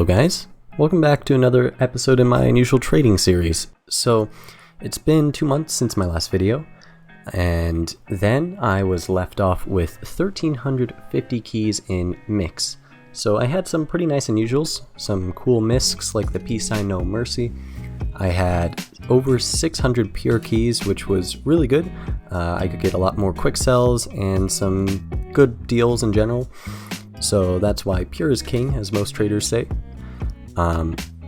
Hello guys, welcome back to another episode in my unusual trading series. So it's been 2 months since my last video, and then I was left off with 1350 keys in Miscs. So I had some pretty nice unusuals, some cool Miscs like the peace sign no mercy. I had over 600 pure keys, which was really good. I could get a lot more quick sells and some good deals in general. So that's why pure is king, as most traders say.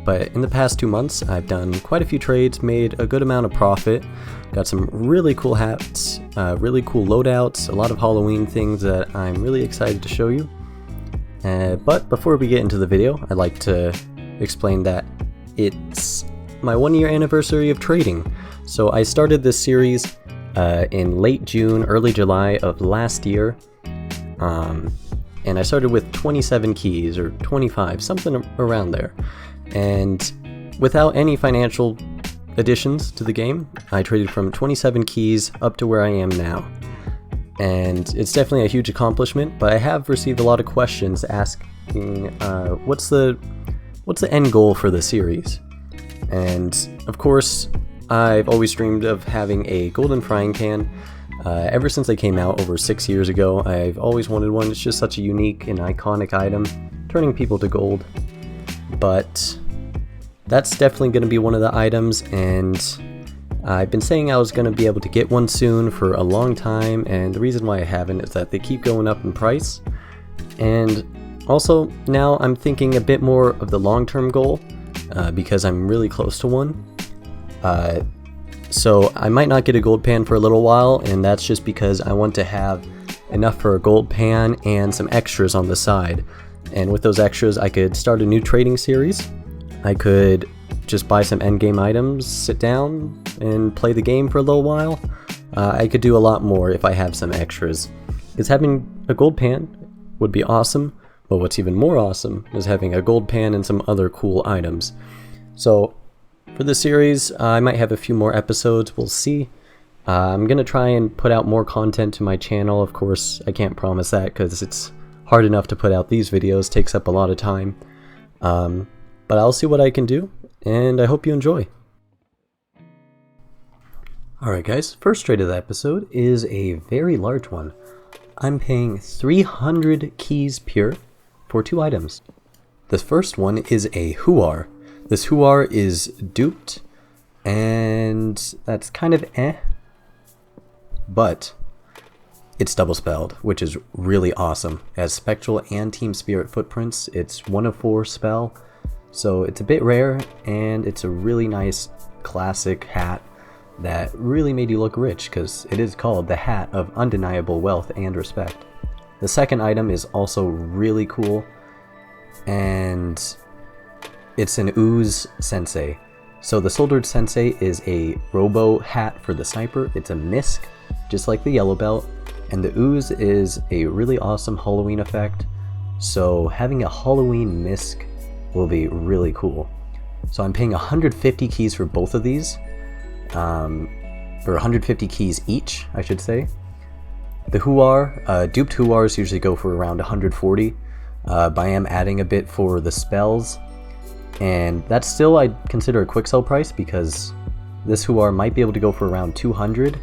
But in the past 2 months, I've done quite a few trades, made a good amount of profit, got some really cool hats, really cool loadouts, a lot of Halloween things that I'm really excited to show you. But before we get into the video, I'd like to explain that it's my 1-year anniversary of trading. So I started this series in late June, early July of last year. And I started with 27 keys, or 25, something around there. And without any financial additions to the game, I traded from 27 keys up to where I am now. And it's definitely a huge accomplishment, but I have received a lot of questions asking what's the end goal for the series? And of course, I've always dreamed of having a golden frying pan. Ever since they came out over 6 years ago, I've always wanted one. It's just such a unique and iconic item, turning people to gold. But that's definitely going to be one of the items, and I've been saying I was going to be able to get one soon for a long time, and the reason why I haven't is that they keep going up in price. And also, now I'm thinking a bit more of the long-term goal, because I'm really close to one. So I might not get a gold pan for a little while, and that's just because I want to have enough for a gold pan and some extras on the side. And with those extras, I could start a new trading series. I could just buy some endgame items, sit down, and play the game for a little while. I could do a lot more if I have some extras. Because having a gold pan would be awesome, but what's even more awesome is having a gold pan and some other cool items. So for this series, I might have a few more episodes, we'll see. I'm going to try and put out more content to my channel. Of course, I can't promise that because it's hard enough to put out these videos, takes up a lot of time. But I'll see what I can do, and I hope you enjoy. Alright guys, first trade of the episode is a very large one. I'm paying 300 keys pure for 2 items. The first one is a Huar. This Huar is duped, and that's kind of but it's double spelled, which is really awesome. It has Spectral and Team Spirit footprints. It's 1 of 4 spell, so it's a bit rare, and it's a really nice classic hat that really made you look rich, because it is called the Hat of Undeniable Wealth and Respect. The second item is also really cool, and it's an Ooze Sensei. So the Soldered Sensei is a robo hat for the sniper. It's a Misc, just like the yellow belt. And the Ooze is a really awesome Halloween effect. So having a Halloween Misc will be really cool. So I'm paying 150 keys for both of these. Or 150 keys each, I should say. The Huar, duped Huars usually go for around 140. But I am adding a bit for the spells. And that's still, I'd consider a quick sell price, because this Huar might be able to go for around 200.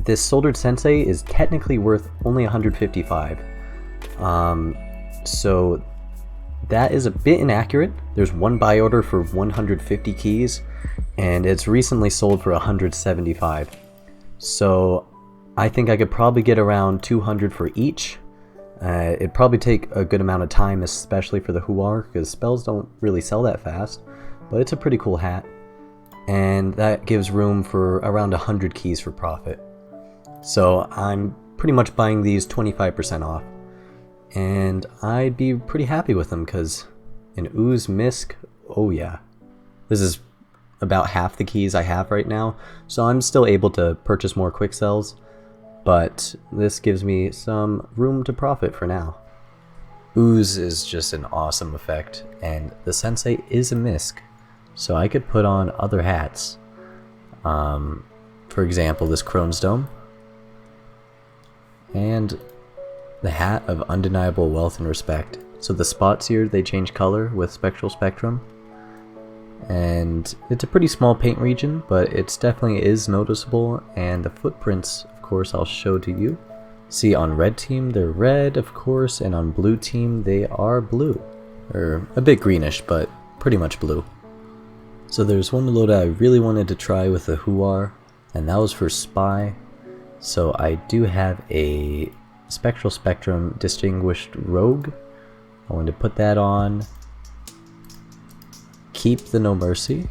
This Soldered Sensei is technically worth only 155. So that is a bit inaccurate. There's one buy order for 150 keys, and it's recently sold for 175. So I think I could probably get around 200 for each. It'd probably take a good amount of time, especially for the Huar, because spells don't really sell that fast, but it's a pretty cool hat, and that gives room for around 100 keys for profit. So I'm pretty much buying these 25% off, and I'd be pretty happy with them, because an Ooze Misc, oh yeah. This is about half the keys I have right now, so I'm still able to purchase more quick sells. But this gives me some room to profit for now. Ooze is just an awesome effect, and the Sensei is a Misc, so I could put on other hats. For example, this Crone's Dome, and the Hat of Undeniable Wealth and Respect. So the spots here, they change color with spectral spectrum. And it's a pretty small paint region, but it definitely is noticeable, and the footprints, of course, I'll show to you. See, on red team, they're red, of course, and on blue team, they are blue. Or a bit greenish, but pretty much blue. So there's one loadout I really wanted to try with the Huar, and that was for Spy. So I do have a Spectral Spectrum Distinguished Rogue. I wanted to put that on. Keep the No Mercy,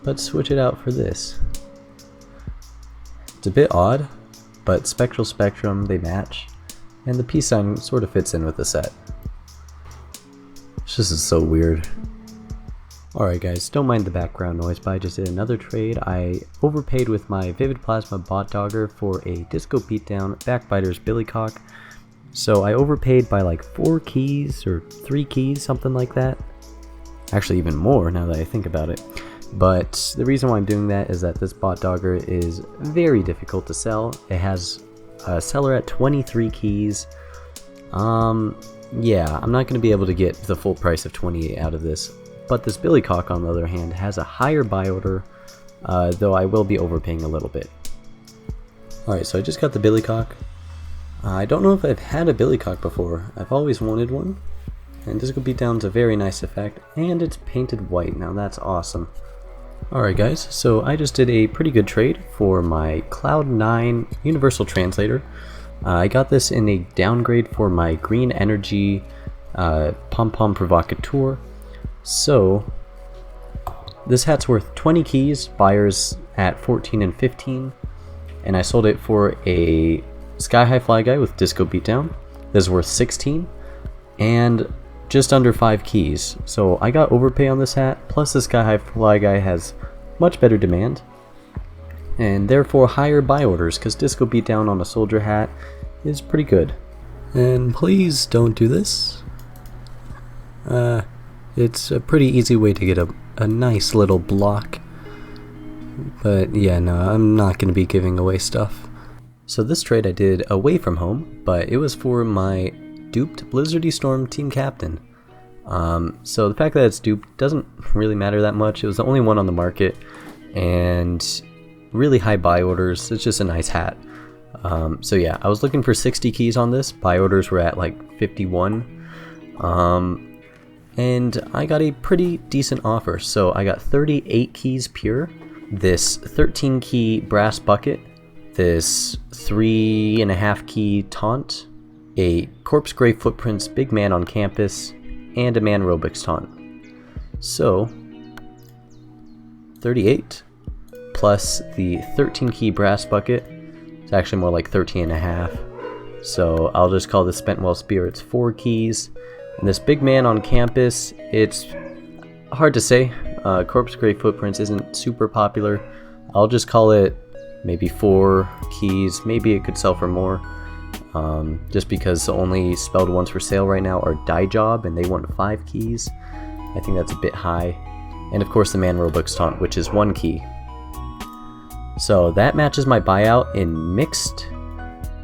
but switch it out for this. It's a bit odd, but Spectral Spectrum, they match, and the peace sign sort of fits in with the set. This is so weird. Alright guys, don't mind the background noise, but I just did another trade. I overpaid with my Vivid Plasma Bot Dogger for a Disco Beatdown Backbiter's Billycock. So I overpaid by like 4 keys or 3 keys, something like that. Actually even more now that I think about it. But the reason why I'm doing that is that this Bot Dogger is very difficult to sell. It has a seller at 23 keys. Yeah, I'm not going to be able to get the full price of 28 out of this. But this Billycock, on the other hand, has a higher buy order, though I will be overpaying a little bit. Alright, so I just got the Billycock. I don't know if I've had a Billycock before. I've always wanted one. And Disco Beatdown's a very nice effect, and it's painted white. Now that's awesome. Alright guys, so I just did a pretty good trade for my Cloud9 Universal Translator. I got this in a downgrade for my Green Energy Pom Pom Provocateur. So, this hat's worth 20 keys, buyers at 14 and 15, and I sold it for a Sky High Fly Guy with Disco Beatdown. This is worth 16, and just under 5 keys. So I got overpay on this hat, plus the Sky High Fly Guy has much better demand, and therefore higher buy orders, because Disco Beatdown on a soldier hat is pretty good. And please don't do this. It's a pretty easy way to get a nice little block. But yeah, no, I'm not going to be giving away stuff. So this trade I did away from home, but it was for my duped Blizzardy Storm team captain. So the fact that it's duped doesn't really matter that much. It was the only one on the market, and really high buy orders. It's just a nice hat. So yeah, I was looking for 60 keys on this. Buy orders were at like 51. And I got a pretty decent offer. So I got 38 keys pure, this 13 key brass bucket, this 3.5 key taunt, a Corpse Gray Footprints Big Man on Campus, and a Man Robics taunt. So 38 plus the 13 key brass bucket. It's actually more like 13.5. So I'll just call the Spentwell Spirits 4 keys. And this Big Man on Campus, it's hard to say. Corpse Gray Footprints isn't super popular. I'll just call it maybe 4 keys. Maybe it could sell for more. Just because the only spelled ones for sale right now are Die Job, and they want 5 keys. I think that's a bit high. And of course the Man Robics taunt, which is 1 key. So that matches my buyout in mixed,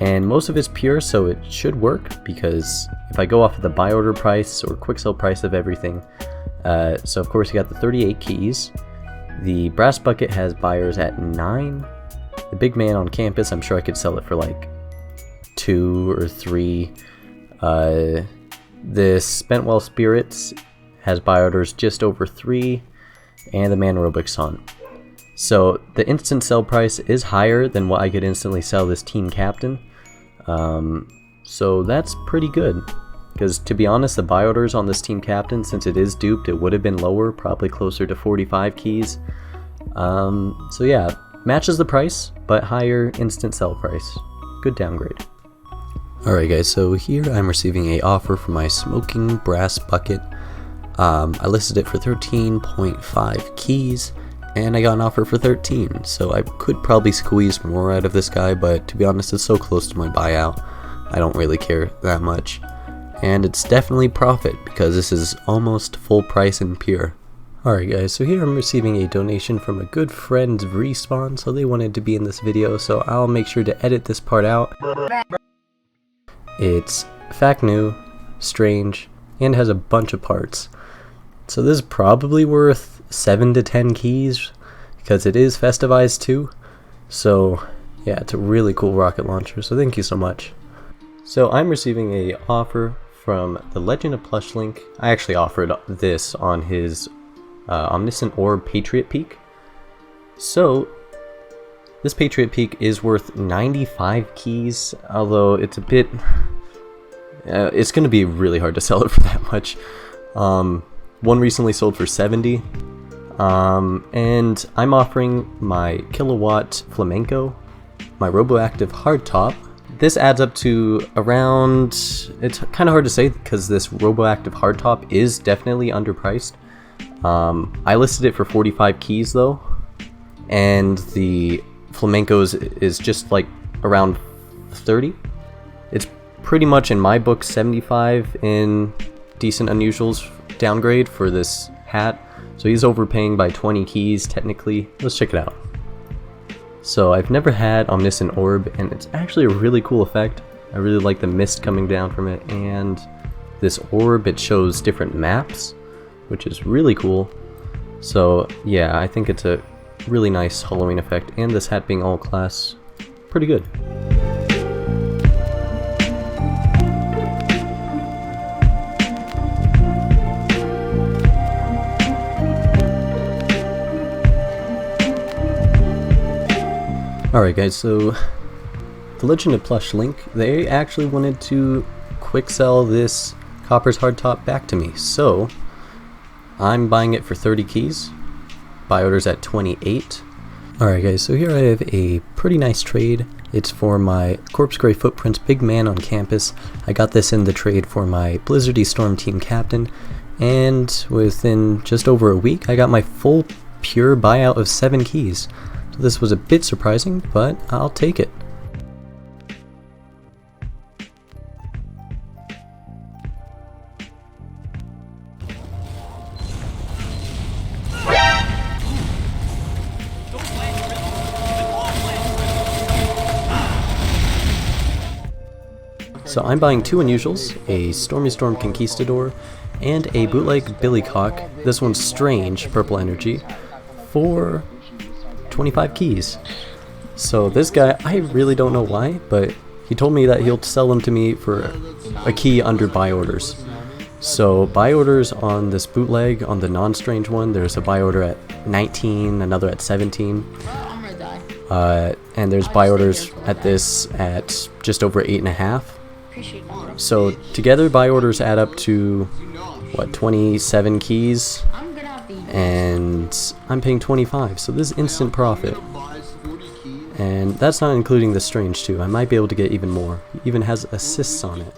and most of it's pure, so it should work, because if I go off of the buy order price or quick sell price of everything, so of course you got the 38 keys. The brass bucket has buyers at 9. The Big Man on Campus, I'm sure I could sell it for like 2 or 3. This Spentwell Spirits has buy orders just over 3, and the Man Robics taunt. So the instant sell price is higher than what I could instantly sell this team captain. So that's pretty good, because to be honest, the buy orders on this team captain, since it is duped, it would have been lower, probably closer to 45 keys. So yeah, matches the price, but higher instant sell price. Good downgrade. Alright guys, so here I'm receiving a offer for my Smoking Brass Bucket. I listed it for 13.5 keys, and I got an offer for 13, so I could probably squeeze more out of this guy, but to be honest, it's so close to my buyout, I don't really care that much. And it's definitely profit, because this is almost full price and pure. Alright guys, so here I'm receiving a donation from a good friend, Respawn, so they wanted to be in this video, so I'll make sure to edit this part out. It's Fact New, Strange, and has a bunch of parts. So this is probably worth 7 to 10 keys because it is festivized too. So yeah, it's a really cool rocket launcher, so thank you so much. So I'm receiving a offer from the Legend of Plush Link. I actually offered this on his Omniscient Orb Patriot Peak. So this Patriot Peak is worth 95 keys, although it's a bit... it's going to be really hard to sell it for that much. One recently sold for 70. And I'm offering my Kilowatt Flamenco, my RoboActive Hardtop. This adds up to around... It's kind of hard to say because this RoboActive Hardtop is definitely underpriced. I listed it for 45 keys though, and the Flamenco's is just like around 30. It's pretty much in my book 75 in Decent Unusuals downgrade for this hat, so he's overpaying by 20 keys technically. Let's check it out. So I've never had Omniscient Orb, and it's actually a really cool effect. I really like the mist coming down from it, and this orb, it shows different maps, which is really cool. So yeah, I think it's a really nice Halloween effect, and this hat being all class, pretty good. Alright guys, so the Legend of Plush Link, they actually wanted to quick sell this Copper's Hardtop back to me, so I'm buying it for 30 keys. Buy orders at 28. Alright guys, so here I have a pretty nice trade. It's for my Corpse Gray Footprints Big Man on Campus. I got this in the trade for my Blizzardy Storm Team Captain, and within just over a week I got my full pure buyout of 7 keys. So this was a bit surprising, but I'll take it. So I'm buying 2 Unusuals, a Stormy Storm Conquistador, and a bootleg Billycock, this one's Strange, Purple Energy, for 25 keys. So this guy, I really don't know why, but he told me that he'll sell them to me for a key under buy orders. So buy orders on this bootleg, on the non-Strange one, there's a buy order at 19, another at 17. And there's buy orders at this at just over 8.5. So together buy orders add up to what, 27 keys, and I'm paying 25, so this is instant profit. And that's not including the Strange too. I might be able to get even more. It even has assists on it.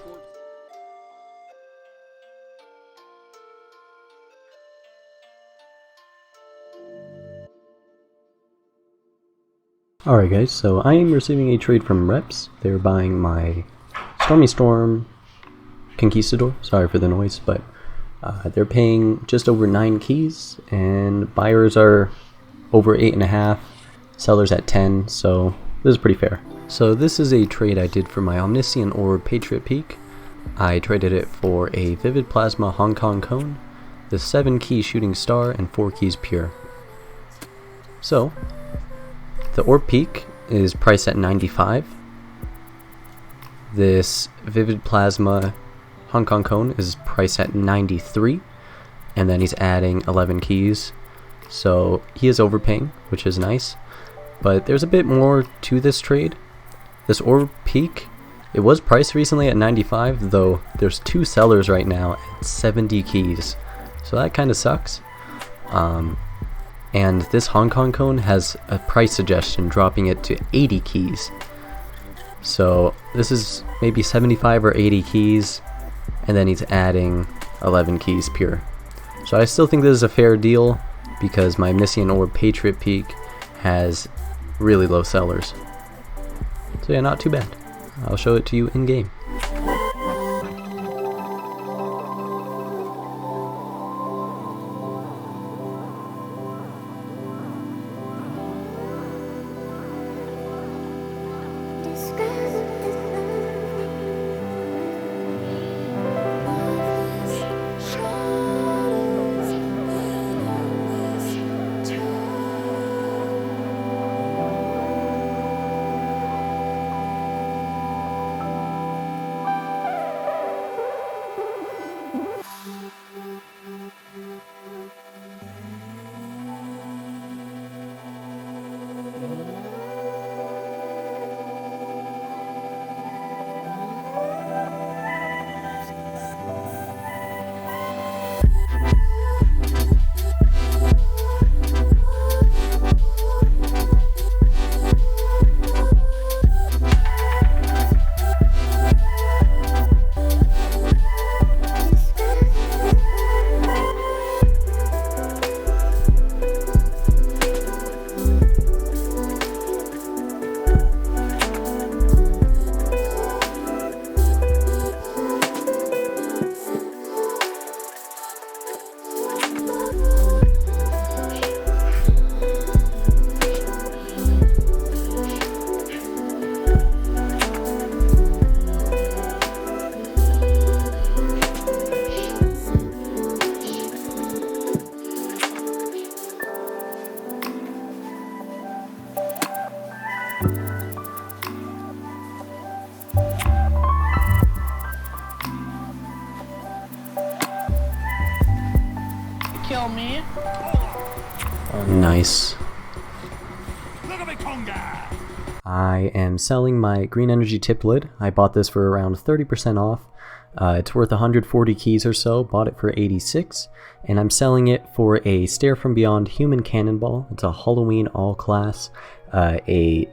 Alright guys, so I am receiving a trade from Reps. They're buying my Stormy Storm Conquistador, sorry for the noise, but they're paying just over 9 keys, and buyers are over 8.5, sellers at 10, so this is pretty fair. So this is a trade I did for my Omniscient Orb Patriot Peak. I traded it for a Vivid Plasma Hong Kong Cone, the 7 key Shooting Star, and 4 keys Pure. So the Orb Peak is priced at 95. This Vivid Plasma Hong Kong Cone is priced at 93, and then he's adding 11 keys, so he is overpaying, which is nice. But there's a bit more to this trade. This Orb Peak, it was priced recently at 95, though there's 2 sellers right now at 70 keys, so that kind of sucks. And this Hong Kong Cone has a price suggestion dropping it to 80 keys. So this is maybe 75 or 80 keys, and then he's adding 11 keys Pure. So I still think this is a fair deal because my Omniscient Orb Patriot Peak has really low sellers. So yeah, not too bad. I'll show it to you in game. Nice. I am selling my green energy tipped lid. I bought this for around 30% off. It's worth 140 keys or so, bought it for 86, and I'm selling it for a Stare from Beyond human cannonball. It's a Halloween all class, a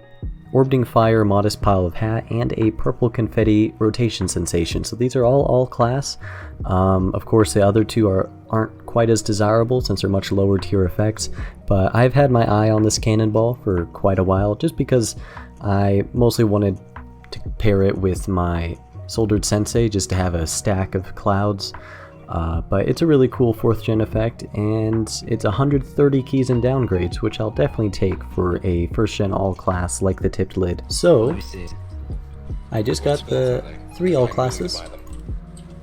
orbiting fire modest pile of hat, and a purple confetti rotation sensation. So these are all class. Of course the other two aren't quite as desirable since they're much lower tier effects, but I've had my eye on this cannonball for quite a while just because I mostly wanted to pair it with my soldered sensei just to have a stack of clouds. But it's a really cool 4th gen effect, and it's 130 keys and downgrades, which I'll definitely take for a 1st gen all class like the tipped lid. So I just got the 3 all classes.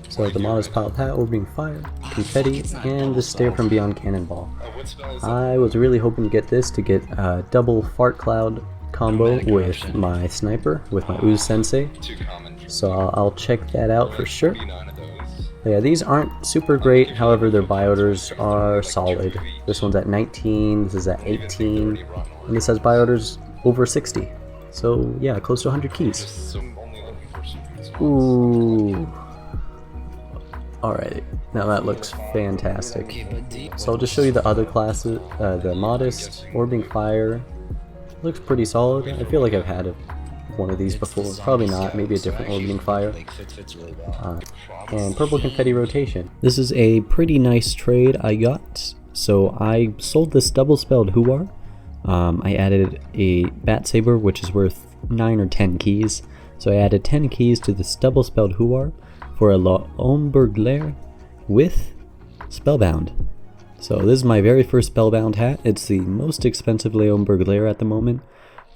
So the modest pile of hat, orbiting fire, confetti, and the Stare from Beyond cannonball. I was really hoping to get this to get a double fart cloud combo with my sniper, with my Ooze Sensei. So I'll check that out for sure. But yeah, these aren't super great, however their bioorders are solid. This one's at 19, this is at 18, and this has bioorders over 60. So yeah, close to 100 keys. Ooh. Alright, now that looks fantastic. So I'll just show you the other classes. The modest, orbiting fire, looks pretty solid. I feel like I've had one of these before. Probably not, maybe a different orbiting fire. And purple confetti rotation. This is a pretty nice trade I got. So I sold this double spelled Huar. I added a bat saber, which is worth 9 or 10 keys. So I added 10 keys to this double spelled Huar for a L'Ombre with Spellbound. So this is my very first Spellbound hat. It's the most expensive L'Ombre at the moment.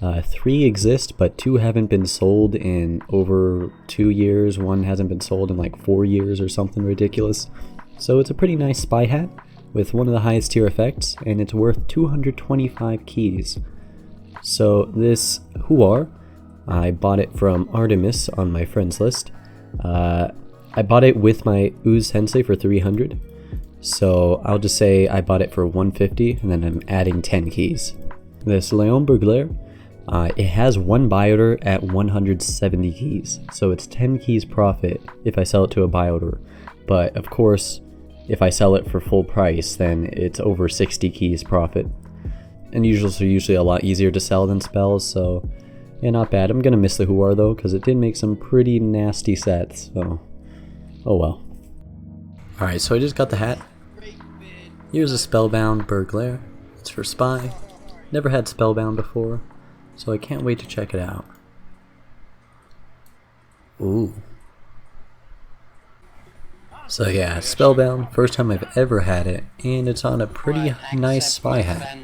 3 exist, but 2 haven't been sold in over 2 years. 1 hasn't been sold in like 4 years or something ridiculous. So it's a pretty nice spy hat with one of the highest tier effects, and it's worth 225 keys. So this Huar, I bought it from Artemis on my friends list. I bought it with my Ooze Sensei for 300. So I'll just say I bought it for 150, and then I'm adding 10 keys. This L'Ombre, it has 1 bioorder at 170 keys, so it's 10 keys profit if I sell it to a bioorder. But of course, if I sell it for full price, then it's over 60 keys profit. And usually are usually a lot easier to sell than spells, so yeah, not bad. I'm gonna miss the Huar though, because it did make some pretty nasty sets, so oh well. Alright, so I just got the hat. Here's a Spellbound Burglar. It's for Spy. Never had Spellbound before, so I can't wait to check it out. Ooh. So yeah, Spellbound, first time I've ever had it, and it's on a pretty nice spy hat.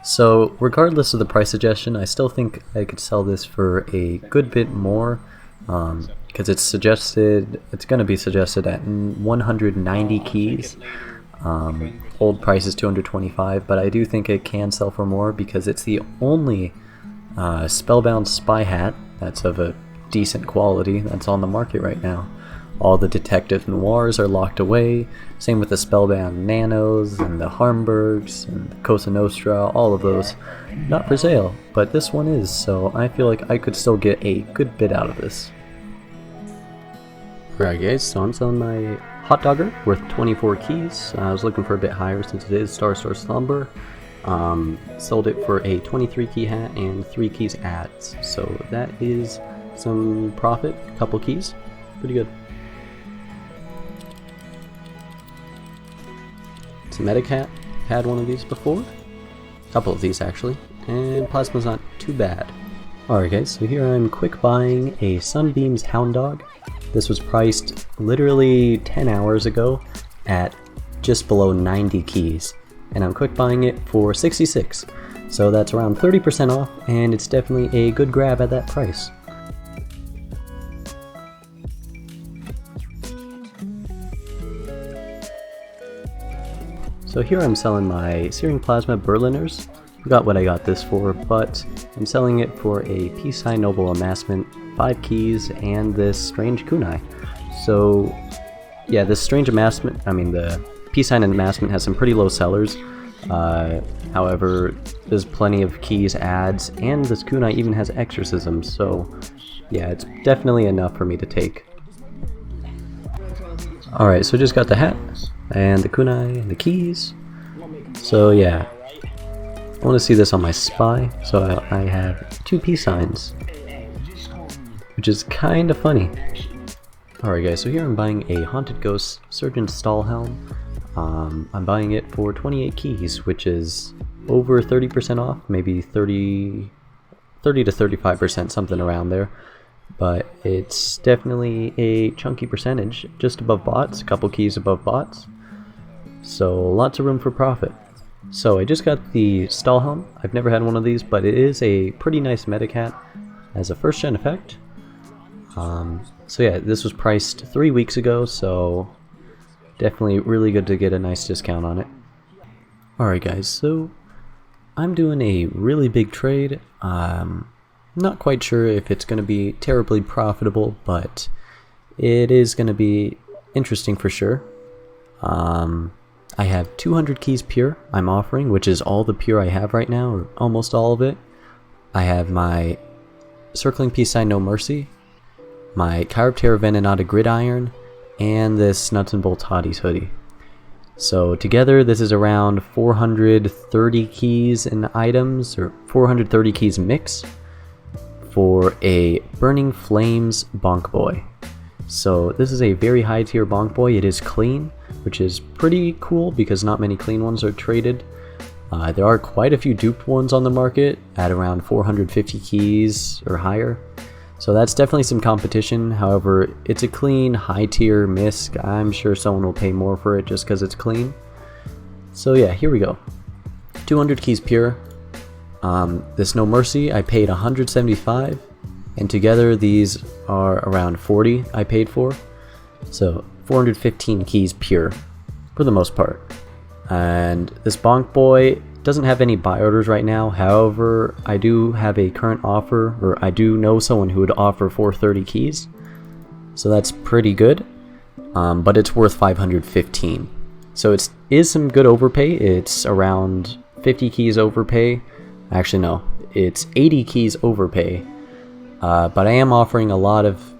So regardless of the price suggestion, I still think I could sell this for a good bit more, because it's going to be suggested at 190 keys. Old price is 225, but I do think it can sell for more because it's the only Spellbound spy hat that's of a decent quality that's on the market right now. All the Detective Noirs are locked away, same with the Spellbound Nanos and the Harmburgs and the Cosa Nostra, all of those. Not for sale, but this one is, so I feel like I could still get a good bit out of this. Alright guys, so I'm selling my Hot Dogger worth 24 keys. I was looking for a bit higher since it is Star Slumber. Sold it for a 23 key hat and 3 keys ads, so that is some profit, a couple keys, pretty good. Medic hat, had one of these before, a couple of these actually, and Plasma's not too bad. Alright guys, so here I'm quick buying a Sunbeam's Hound Dog. This was priced literally 10 hours ago at just below 90 keys, and I'm quick buying it for 66, so that's around 30% off, and it's definitely a good grab at that price. So here I'm selling my Searing Plasma Berliners. Forgot what I got this for, but I'm selling it for a Peace Sign Noble Amassment, 5 keys, and this Strange Kunai. So yeah, this Strange Amassment, the Peace Sign and Amassment has some pretty low sellers, However, there's plenty of keys adds, and this kunai even has exorcism, so yeah, it's definitely enough for me to take. Alright, so just got the hat, and the kunai, and the keys. So yeah, I want to see this on my spy, so I have 2 peace signs, which is kind of funny. Alright guys, so here I'm buying a Haunted Ghost Surgeon's Stall Helm. I'm buying it for 28 keys, which is over 30% off, maybe 30 to 35%, something around there. But it's definitely a chunky percentage, just above bots, a couple keys above bots. So lots of room for profit. So I just got the Stall Helm. I've never had one of these, but it is a pretty nice medic hat as a first gen effect. So yeah, this was priced 3 weeks ago, so definitely really good to get a nice discount on it. Alright guys, so I'm doing a really big trade. Not quite sure if it's going to be terribly profitable, but it is going to be interesting for sure. I have 200 keys pure I'm offering, which is all the pure I have right now, or almost all of it. I have my Circling Peace Sign No Mercy, my Chiroptera Venenata Gridiron, and this Nuts and Bolts Hotties hoodie. So together this is around 430 keys and items, or 430 keys mix, for a Burning Flames Bonk Boy. So this is a very high tier Bonk Boy. It is clean, which is pretty cool because not many clean ones are traded. There are quite a few duped ones on the market at around 450 keys or higher. So that's definitely some competition. However, it's a clean, high tier Misc. I'm sure someone will pay more for it just because it's clean. So yeah, here we go. 200 keys pure. This No Mercy I paid 175, and together these are around 40 I paid for. So 415 keys pure for the most part. And this Bonk Boy doesn't have any buy orders right now. However, I do have a current offer, or I do know someone who would offer 430 keys. So that's pretty good, but it's worth 515. So it is some good overpay. It's around 50 keys overpay. Actually no, it's 80 keys overpay. But I am offering a lot of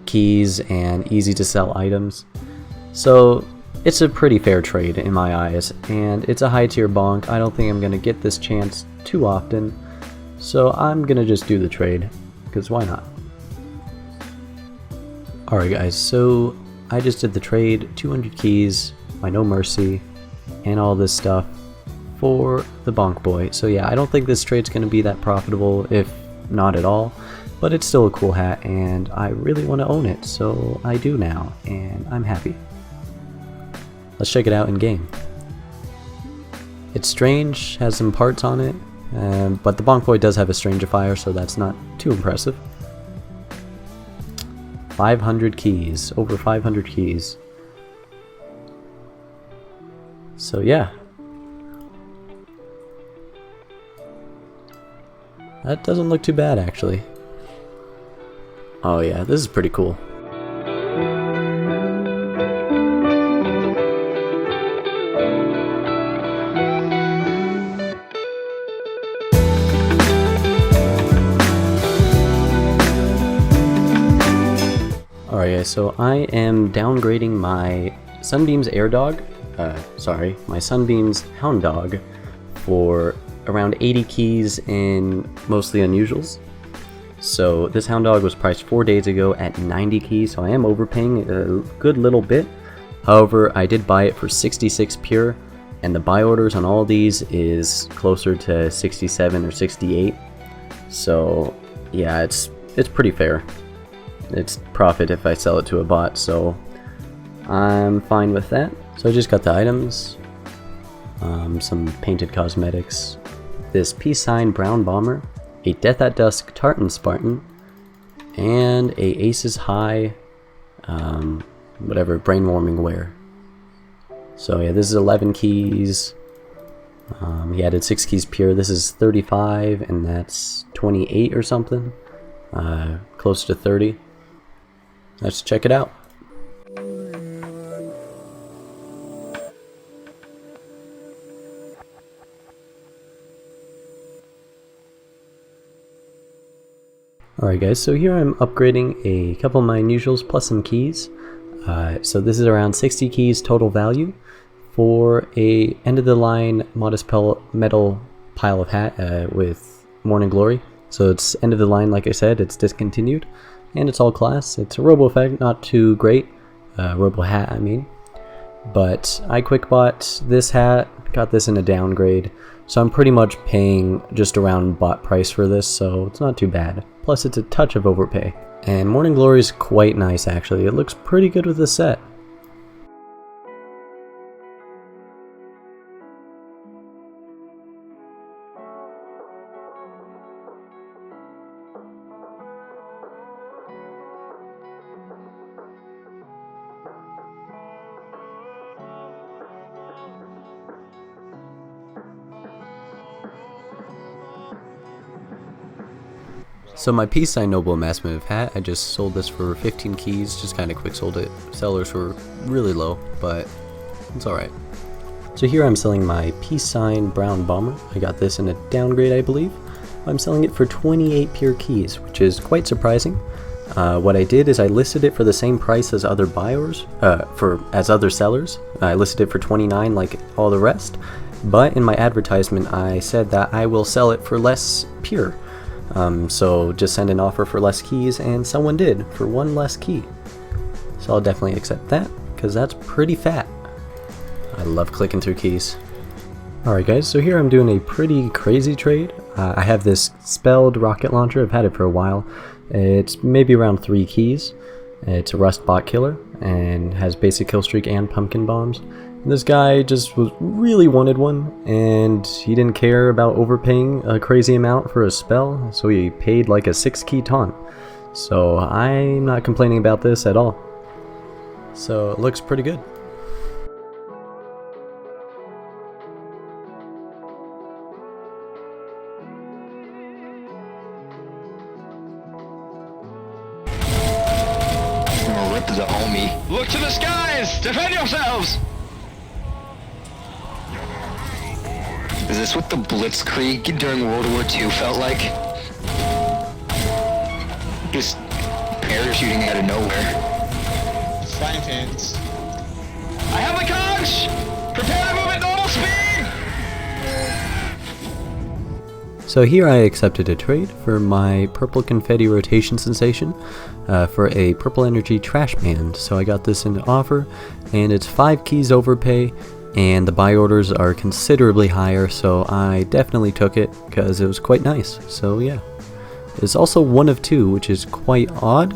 keys and easy to sell items. So it's a pretty fair trade in my eyes, and it's a high tier bonk. I don't think I'm going to get this chance too often, so I'm going to just do the trade, because why not? Alright guys, so I just did the trade, 200 keys, my No Mercy, and all this stuff for the Bonk Boy. So yeah, I don't think this trade's going to be that profitable, if not at all, but it's still a cool hat, and I really want to own it, so I do now, and I'm happy. Let's check it out in game. It's strange, has some parts on it, but the Bonk Boy does have a Strangifier, so that's not too impressive. 500 keys, over 500 keys. So yeah. That doesn't look too bad actually. Oh yeah, this is pretty cool. Alright guys, so I am downgrading my Sunbeam's my Sunbeam's Hound Dog for around 80 keys in mostly unusuals. So this Hound Dog was priced 4 days ago at 90 keys, so I am overpaying a good little bit. However, I did buy it for 66 pure, and the buy orders on all these is closer to 67 or 68. So yeah, it's pretty fair. It's profit if I sell it to a bot, so I'm fine with that. So I just got the items, some painted cosmetics, this Peace Sign Brown Bomber, a Death at Dusk Tartan Spartan, and a Aces High, whatever, brain warming wear. So yeah, this is 11 keys. He added 6 keys pure. This is 35, and that's 28 or something, close to 30. Let's check it out. Alright guys, so here I'm upgrading a couple of my unusuals plus some keys. So this is around 60 keys total value for a end of the line modest metal pile of hat with Morning Glory. So it's end of the line, like I said, it's discontinued, and it's all class. It's a robo effect, not too great, robo hat I mean. But I quick bought this hat, got this in a downgrade, so I'm pretty much paying just around bot price for this, so it's not too bad. Plus it's a touch of overpay. And Morning Glory is quite nice actually, it looks pretty good with this set. So my peace sign noble massive hat, I just sold this for 15 keys, just kind of quick sold it. Sellers were really low, but it's alright. So here I'm selling my peace sign brown bomber. I got this in a downgrade I believe. I'm selling it for 28 pure keys, which is quite surprising. What I did is I listed it for the same price as other buyers, as other sellers. I listed it for 29 like all the rest, but in my advertisement I said that I will sell it for less pure. So just send an offer for less keys, and someone did for one less key. So I'll definitely accept that, because that's pretty fat. I love clicking through keys. Alright guys, so here I'm doing a pretty crazy trade. I have this spelled rocket launcher, I've had it for a while. It's maybe around 3 keys. It's a rust bot killer, and has basic kill streak and pumpkin bombs. And this guy just really wanted one, and he didn't care about overpaying a crazy amount for a spell, so he paid like a 6 key taunt. So I'm not complaining about this at all. So it looks pretty good. Rip the homie. Look to the skies! Defend yourselves! Is this what the Blitzkrieg during World War II felt like? Just parachuting out of nowhere. Frying pans. I have the conch! Prepare to move at normal speed! So here I accepted a trade for my purple confetti rotation sensation for a purple energy trash band. So I got this in an offer, and it's 5 keys overpay, and the buy orders are considerably higher, so I definitely took it because it was quite nice. So yeah, it's also 1 of 2, which is quite odd.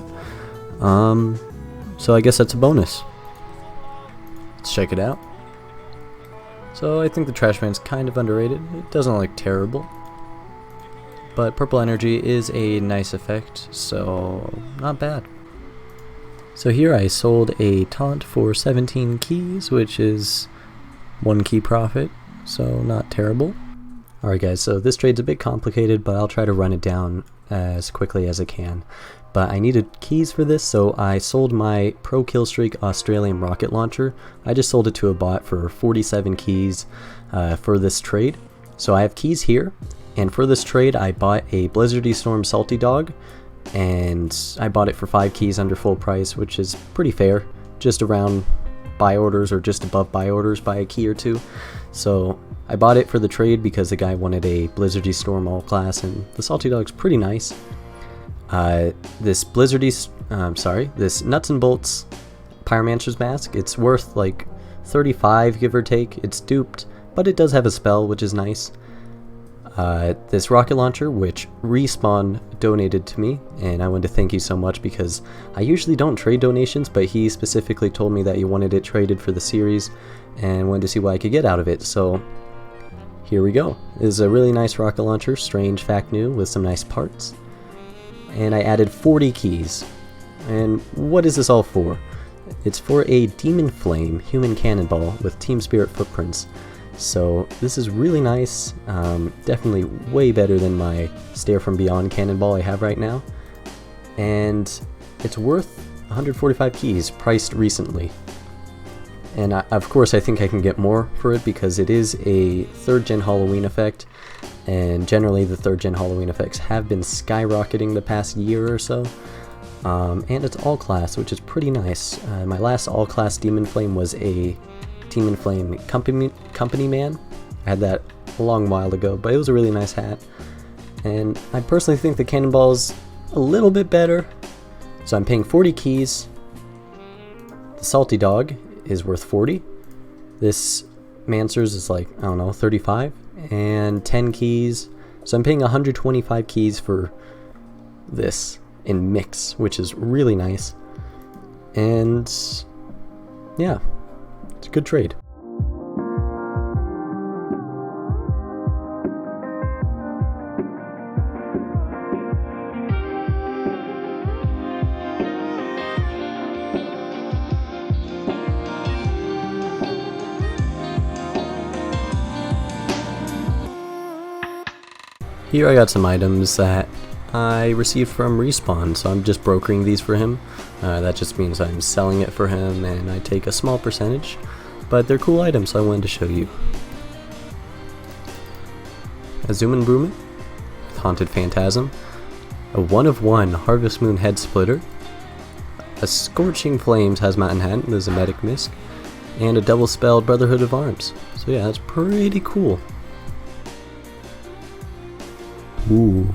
So I guess that's a bonus. Let's check it out. So I think the trash band's kind of underrated. It doesn't look terrible, but purple energy is a nice effect, so not bad. So here I sold a taunt for 17 keys, which is 1 key profit, so not terrible. Alright guys, so this trade's a bit complicated, but I'll try to run it down as quickly as I can. But I needed keys for this, so I sold my Pro Killstreak Australian rocket launcher. I just sold it to a bot for 47 keys for this trade. So I have keys here, and for this trade I bought a Blizzardy Storm Salty Dog, and I bought it for 5 keys under full price, which is pretty fair, just around buy orders or just above buy orders by a key or 2. So I bought it for the trade because the guy wanted a Blizzardy Storm all class, and the Salty Dog's pretty nice. This this Nuts and Bolts Pyromancers mask, it's worth like 35 give or take. It's duped, but it does have a spell, which is nice. This rocket launcher, which Respawn donated to me, and I wanted to thank you so much because I usually don't trade donations, but he specifically told me that he wanted it traded for the series and wanted to see what I could get out of it, so here we go. This is a really nice rocket launcher, strange fact new, with some nice parts. And I added 40 keys. And what is this all for? It's for a Demon Flame human cannonball with Team Spirit footprints. So this is really nice, definitely way better than my Stare from Beyond cannonball I have right now, and it's worth 145 keys, priced recently. And of course I think I can get more for it because it is a 3rd gen Halloween effect, and generally the 3rd gen Halloween effects have been skyrocketing the past year or so. And it's all class, which is pretty nice. My last all class Demon Flame was a Demon Flame company man. I had that a long while ago, but it was a really nice hat. And I personally think the Cannonball is a little bit better, so I'm paying 40 keys. The Salty Dog is worth 40. This Mancers is like, I don't know, 35, and 10 keys. So I'm paying 125 keys for this in Miscs, which is really nice. And yeah, it's a good trade. Here I got some items that I received from Respawn, so I'm just brokering these for him. That just means I'm selling it for him and I take a small percentage, but they're cool items, so I wanted to show you. A Zoom and Broom with Haunted Phantasm, a 1/1 Harvest Moon Head Splitter, a Scorching Flames Hazmat in Hand, the Zemetic Misc, and a double spelled Brotherhood of Arms. So yeah, that's pretty cool. Ooh.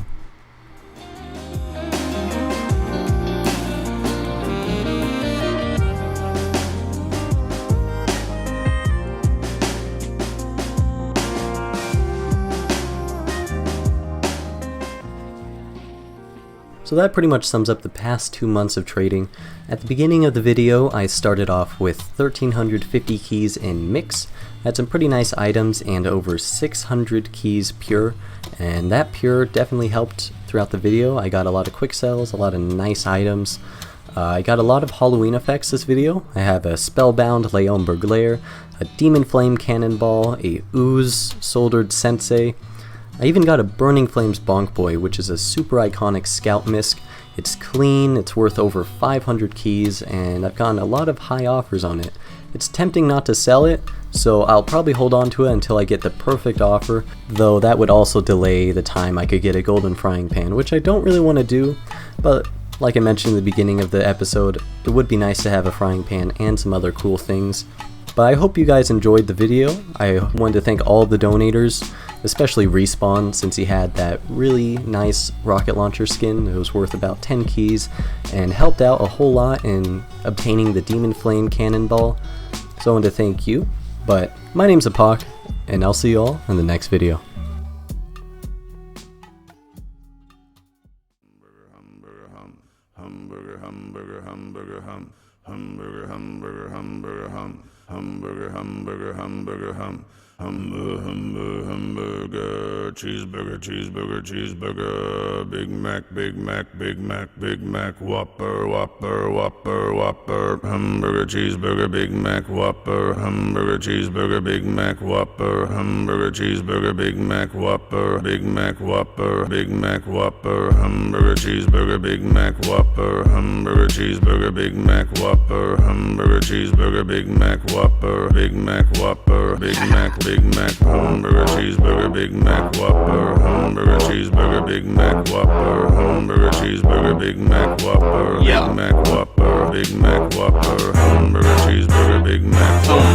So that pretty much sums up the past 2 months of trading. At the beginning of the video, I started off with 1,350 keys in Miscs. Had some pretty nice items and over 600 keys pure, and that pure definitely helped throughout the video. I got a lot of quick sells, a lot of nice items. I got a lot of Halloween effects this video. I have a Spellbound Leon Burglaire, a Demon Flame Cannonball, a Ooze Soldered Sensei. I even got a Burning Flames Bonk Boy, which is a super iconic scout misc. It's clean, it's worth over 500 keys, and I've gotten a lot of high offers on it. It's tempting not to sell it, so I'll probably hold on to it until I get the perfect offer, though that would also delay the time I could get a golden frying pan, which I don't really want to do, but like I mentioned in the beginning of the episode, it would be nice to have a frying pan and some other cool things. But I hope you guys enjoyed the video. I wanted to thank all the donators, especially Respawn, since he had that really nice rocket launcher skin. It was worth about 10 keys and helped out a whole lot in obtaining the Demon Flame Cannonball. So I wanted to thank you. But my name's Ep.10, and I'll see you all in the next video. Hamburger, hamburger, hamburger, hum. Hamburger, hamburger, hamburger, hum. Hamburger, hamburger, hamburger, hum. Hamburger, hamburger, cheeseburger, cheeseburger, cheeseburger, Big Mac, Big Mac, Big Mac, Big Mac, Whopper, Whopper, Whopper, Whopper, hamburger, cheeseburger, Big Mac, Whopper, hamburger, cheeseburger, Big Mac, Whopper, hamburger, cheeseburger, Big Mac, Whopper, Big Mac, Whopper, Big Mac, Whopper, hamburger, cheeseburger, Big Mac, Whopper, hamburger, cheeseburger, Big Mac, Whopper, hamburger, cheeseburger, Big Mac, Whopper, Big Mac, Whopper, Big Mac, Big Mac, hamburger, cheeseburger, Big Mac, Whopper, hamburger, cheeseburger, Big Mac, Whopper, hamburger, cheeseburger, Big Mac, Whopper, Big Mac, Whopper, Big Mac, Whopper, hamburger, cheeseburger, Big Mac, Whopper.